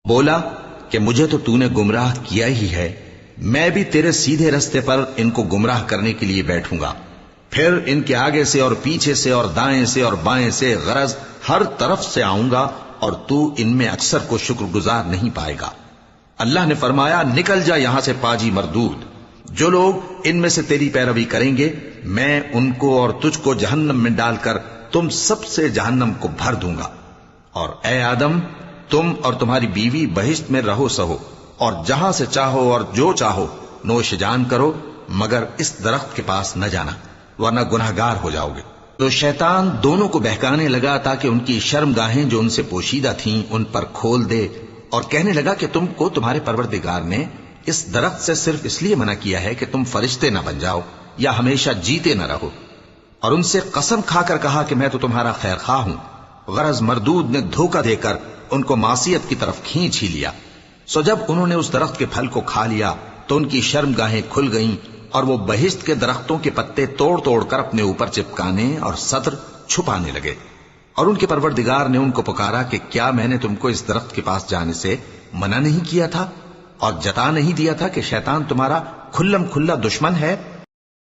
بولا کہ مجھے تو تو نے گمراہ کیا ہی ہے، میں بھی تیرے سیدھے رستے پر ان کو گمراہ کرنے کے لیے بیٹھوں گا، پھر ان کے آگے سے اور پیچھے سے اور دائیں سے اور بائیں سے غرض ہر طرف سے آؤں گا، اور تو ان میں اکثر کو شکر گزار نہیں پائے گا۔ اللہ نے فرمایا نکل جا یہاں سے پاجی مردود، جو لوگ ان میں سے تیری پیروی کریں گے میں ان کو اور تجھ کو جہنم میں ڈال کر تم سب سے جہنم کو بھر دوں گا، اور اے آدم تم اور تمہاری بیوی بہشت میں رہو سہو، اور جہاں سے چاہو اور جو چاہو نوش جان کرو، مگر اس درخت کے پاس نہ جانا ورنہ گناہگار ہو جاؤ گے۔ تو شیطان دونوں کو بہکانے لگا تاکہ ان کی شرم گاہیں جو ان سے پوشیدہ تھیں ان پر کھول دے، اور کہنے لگا کہ تم کو تمہارے پروردگار نے اس درخت سے صرف اس لیے منع کیا ہے کہ تم فرشتے نہ بن جاؤ یا ہمیشہ جیتے نہ رہو، اور ان سے قسم کھا کر کہا کہ میں تو تمہارا خیر خواہ ہوں۔ غرض مردود نے دھوکہ دے کر ان کو معصیت کی طرف کھینچ ہی لیا، سو جب انہوں نے اس درخت کے پھل کو کھا لیا تو ان کی شرم گاہیں کھل گئیں، اور وہ بہشت کے درختوں کے پتے توڑ توڑ کر اپنے اوپر چپکانے اور سطر چھپانے لگے۔ اور ان کے پروردگار نے ان کو پکارا کہ کیا میں نے تم کو اس درخت کے پاس جانے سے منع نہیں کیا تھا، اور جتا نہیں دیا تھا کہ شیطان تمہارا کھلم کھلا دشمن ہے؟